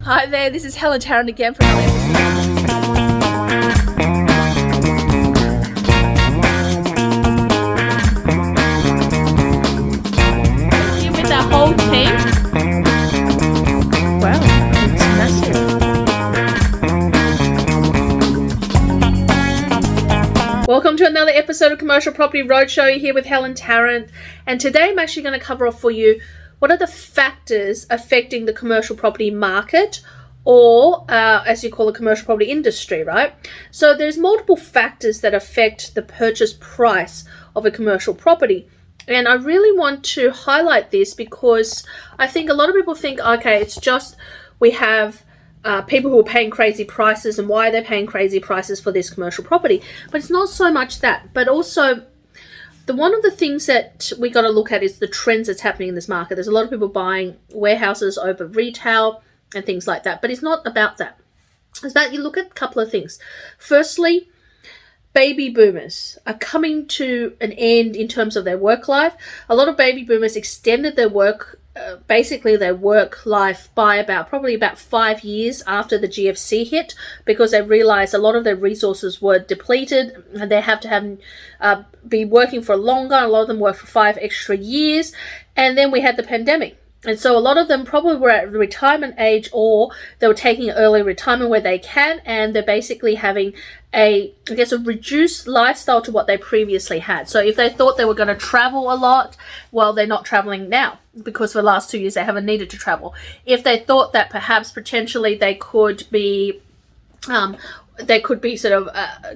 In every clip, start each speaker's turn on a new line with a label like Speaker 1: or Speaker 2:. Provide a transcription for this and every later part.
Speaker 1: Hi there, this is Helen Tarrant again from here with our whole team. Wow, it's massive. Welcome to another episode of Commercial Property Roadshow. You're here with Helen Tarrant, and today I'm actually going to cover off for you what are the factors affecting the commercial property market, or as you call the commercial property industry, right? So there's multiple factors that affect the purchase price of a commercial property. And I really want to highlight this because I think a lot of people think, okay, it's just we have people who are paying crazy prices and why they're paying crazy prices for this commercial property. But it's not so much that, but also one of the things that we got to look at is the trends that's happening in this market. There's a lot of people buying warehouses over retail and things like that, but it's not about that. It's about you look at a couple of things. Firstly, baby boomers are coming to an end in terms of their work life. A lot of baby boomers extended their work life by probably about 5 years after the GFC hit, because they realized a lot of their resources were depleted and they have to be working for longer. A lot of them worked for 5 extra years, and then we had the pandemic. And so a lot of them probably were at retirement age, or they were taking early retirement where they can, and they're basically having a reduced lifestyle to what they previously had. So if they thought they were going to travel a lot, well, they're not traveling now because for the last 2 years they haven't needed to travel. If they thought that perhaps potentially they could be sort of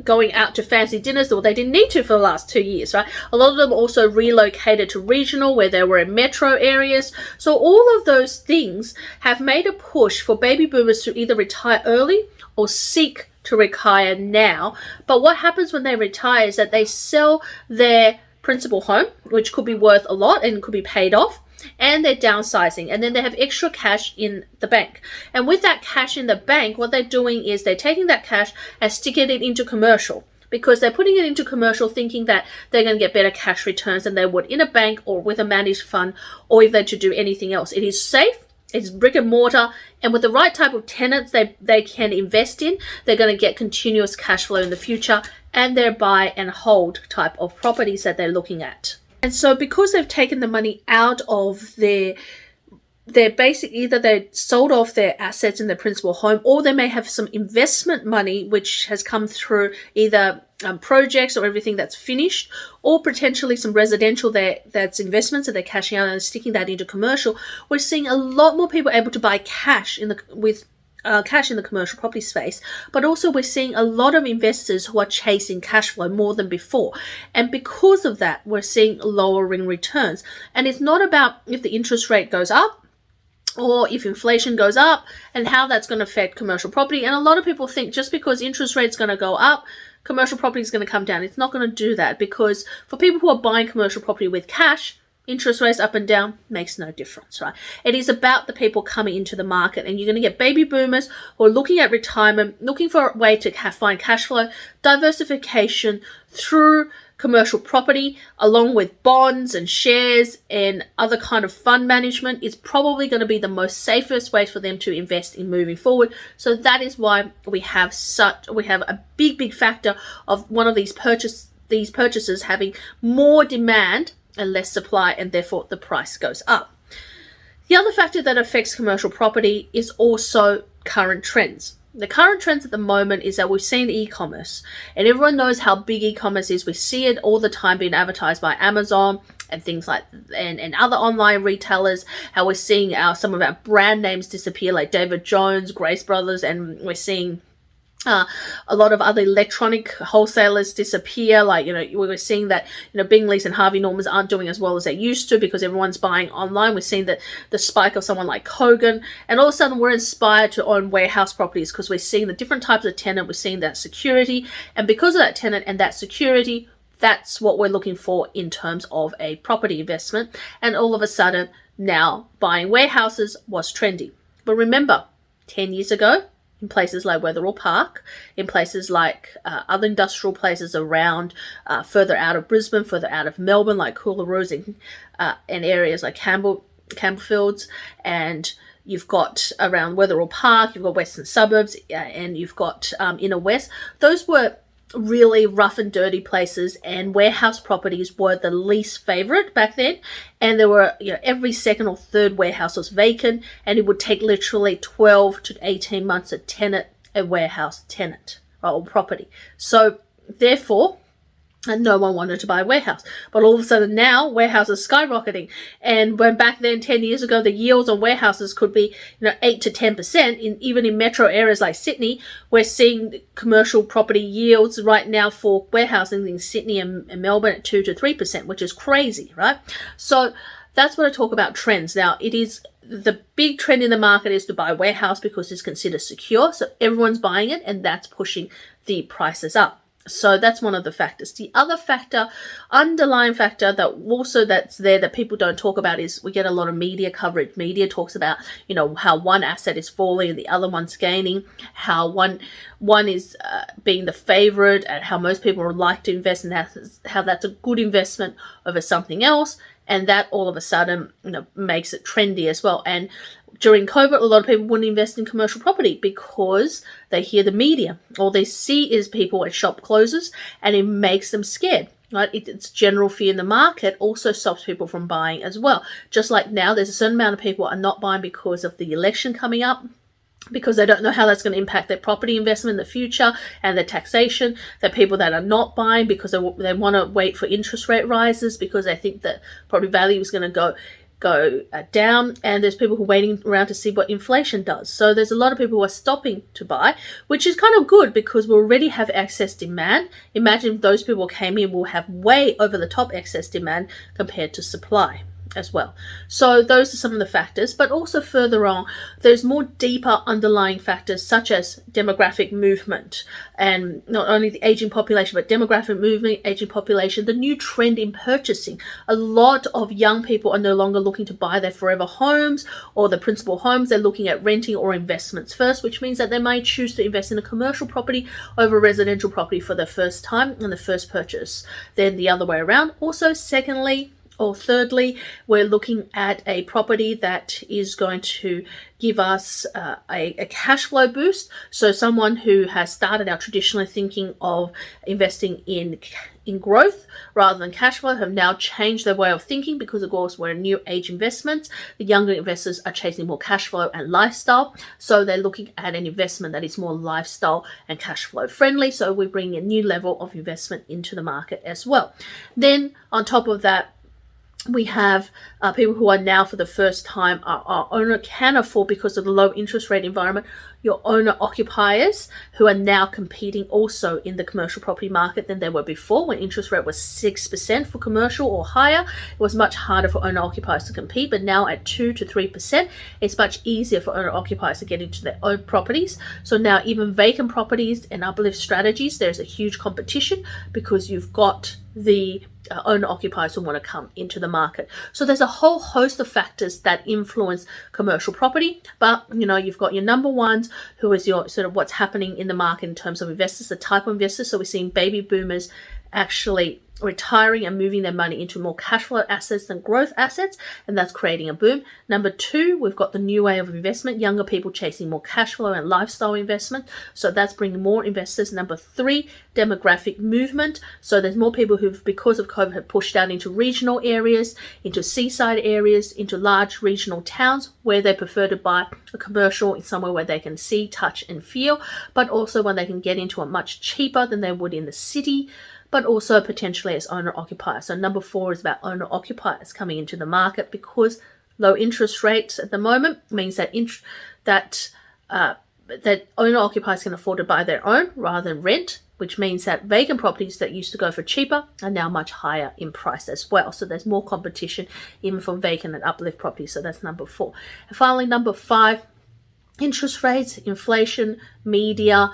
Speaker 1: going out to fancy dinners, or they didn't need to for the last 2 years, right? A lot of them also relocated to regional where they were in metro areas. So all of those things have made a push for baby boomers to either retire early or seek to retire now. But what happens when they retire is that they sell their principal home, which could be worth a lot and could be paid off, and they're downsizing, and then they have extra cash in the bank. And with that cash in the bank, what they're doing is they're taking that cash and sticking it into commercial, because they're putting it into commercial thinking that they're going to get better cash returns than they would in a bank or with a managed fund, or if they should do anything else. It is safe, it's brick and mortar, and with the right type of tenants they can invest in, they're going to get continuous cash flow in the future, and they're buy and hold type of properties that they're looking at. And so because they've taken the money out of their basic, either they sold off their assets in their principal home, or they may have some investment money which has come through either projects or everything that's finished, or potentially some residential that's investments that they're cashing out and sticking that into commercial. We're seeing a lot more people able to buy cash with cash in the commercial property space, but also we're seeing a lot of investors who are chasing cash flow more than before. And because of that, we're seeing lowering returns. And it's not about if the interest rate goes up or if inflation goes up and how that's going to affect commercial property. And a lot of people think just because interest rate's going to go up, commercial property is going to come down. It's not going to do that, because for people who are buying commercial property with cash, interest rates up and down makes no difference, right? It is about the people coming into the market, and you're going to get baby boomers who are looking at retirement, looking for a way to find cash flow, diversification through commercial property, along with bonds and shares and other kind of fund management. Is probably going to be the most safest way for them to invest in moving forward. So that is why we have a big factor of one of these purchases having more demand and less supply, and therefore the price goes up. The other factor that affects commercial property is also current trends. The current trends at the moment is that we've seen e-commerce, and everyone knows how big e-commerce is. We see it all the time being advertised by Amazon and things like and other online retailers. How we're seeing some of our brand names disappear, like David Jones, Grace Brothers, and we're seeing a lot of other electronic wholesalers disappear. Like, we're seeing that, Bingleys and Harvey Normans aren't doing as well as they used to because everyone's buying online. We're seeing that the spike of someone like Kogan, and all of a sudden we're inspired to own warehouse properties because we're seeing the different types of tenant. We're seeing that security, and because of that tenant and that security, that's what we're looking for in terms of a property investment. And all of a sudden now buying warehouses was trendy. But remember, 10 years ago, in places like Wetherill Park, in places like other industrial places around, further out of Brisbane, further out of Melbourne, like Coolaroo and areas like Campbellfields and you've got around Wetherill Park, you've got western suburbs, and you've got inner west. Those were really rough and dirty places, and warehouse properties were the least favorite back then. And there were, every second or third warehouse was vacant, and it would take literally 12 to 18 months to tenant a warehouse tenant or property. So therefore, and no one wanted to buy a warehouse. But all of a sudden now, warehouses skyrocketing. And when back then, 10 years ago, the yields on warehouses could be, 8 to 10%. Even in metro areas like Sydney, we're seeing commercial property yields right now for warehousing in Sydney and Melbourne at 2 to 3%, which is crazy, right? So that's what I talk about trends. Now, it is the big trend in the market is to buy a warehouse because it's considered secure. So everyone's buying it, and that's pushing the prices up. So that's one of the factors. The other factor, underlying factor that's there that people don't talk about is we get a lot of media coverage. Media talks about, how one asset is falling and the other one's gaining, how one is being the favorite, and how most people would like to invest, and how that's a good investment over something else. And that all of a sudden, makes it trendy as well. And during COVID, a lot of people wouldn't invest in commercial property because they hear the media. All they see is people at shop closes, and it makes them scared. Right? It's general fear in the market also stops people from buying as well. Just like now, there's a certain amount of people are not buying because of the election coming up, because they don't know how that's going to impact their property investment in the future and their taxation. There are people that are not buying because they want to wait for interest rate rises because they think that property value is going to go down, and there's people who are waiting around to see what inflation does. So there's a lot of people who are stopping to buy, which is kind of good because we already have excess demand. Imagine if those people came in, we'll have way over the top excess demand compared to supply as well. So those are some of the factors, but also further on, there's more deeper underlying factors such as demographic movement, and not only the aging population, but demographic movement, aging population, the new trend in purchasing. A lot of young people are no longer looking to buy their forever homes or the principal homes. They're looking at renting or investments first, which means that they might choose to invest in a commercial property over residential property for the first time and the first purchase, then the other way around. Also, thirdly, we're looking at a property that is going to give us a cash flow boost. So someone who has started out traditionally thinking of investing in growth rather than cash flow have now changed their way of thinking because, of course, we're new age investments. The younger investors are chasing more cash flow and lifestyle. So they're looking at an investment that is more lifestyle and cash flow friendly. So we bring a new level of investment into the market as well. Then on top of that, we have people who are now for the first time our owner can afford, because of the low interest rate environment, your owner occupiers who are now competing also in the commercial property market than they were before. When interest rate was 6% for commercial or higher, it was much harder for owner occupiers to compete, but now at 2 to 3%, it's much easier for owner occupiers to get into their own properties. So now even vacant properties and uplift strategies, there's a huge competition because you've got the owner occupiers who want to come into the market. So there's a whole host of factors that influence commercial property, but you've got your number ones, who is your sort of what's happening in the market in terms of investors, the type of investors. So we're seeing baby boomers actually retiring and moving their money into more cash flow assets than growth assets, and that's creating a boom. Number two, we've got the new way of investment, younger people chasing more cash flow and lifestyle investment, so that's bringing more investors. Number three, demographic movement, so there's more people who've, because of COVID, have pushed out into regional areas, into seaside areas, into large regional towns where they prefer to buy a commercial in somewhere where they can see, touch and feel, but also when they can get into it much cheaper than they would in the city, but also potentially as owner-occupiers. So number four is about owner-occupiers coming into the market, because low interest rates at the moment means that that owner-occupiers can afford to buy their own rather than rent, which means that vacant properties that used to go for cheaper are now much higher in price as well. So there's more competition even from vacant and uplift properties. So that's number four. And finally, number five, interest rates, inflation, media,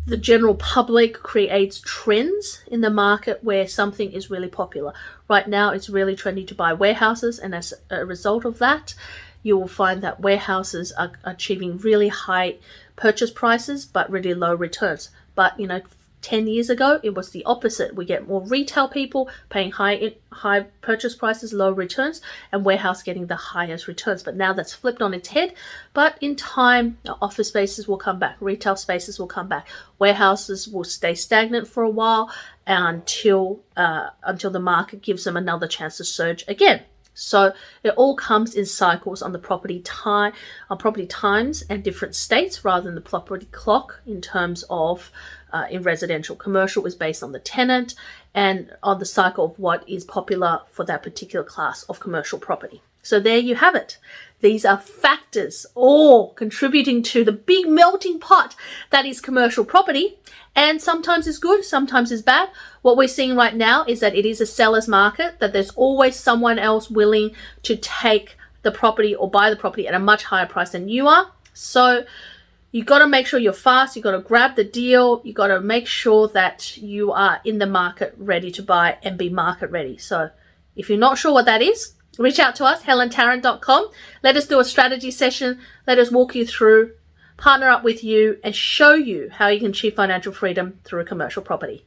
Speaker 1: the general public creates trends in the market where something is really popular. Right now, it's really trendy to buy warehouses, and as a result of that, you will find that warehouses are achieving really high purchase prices but really low returns. But 10 10 years ago, it was the opposite. We get more retail people paying high purchase prices, low returns, and warehouse getting the highest returns. But now that's flipped on its head. But in time, office spaces will come back, retail spaces will come back, warehouses will stay stagnant for a while until the market gives them another chance to surge again. So it all comes in cycles on the property times and different states rather than the property clock in terms of in residential. Commercial is based on the tenant and on the cycle of what is popular for that particular class of commercial property. So there you have it. These are factors all contributing to the big melting pot that is commercial property. And sometimes it's good, sometimes it's bad. What we're seeing right now is that it is a seller's market, that there's always someone else willing to take the property or buy the property at a much higher price than you are. So you got to make sure you're fast. You got to grab the deal. You got to make sure that you are in the market ready to buy and be market ready. So if you're not sure what that is, reach out to us, helentarrant.com. Let us do a strategy session. Let us walk you through, partner up with you, and show you how you can achieve financial freedom through a commercial property.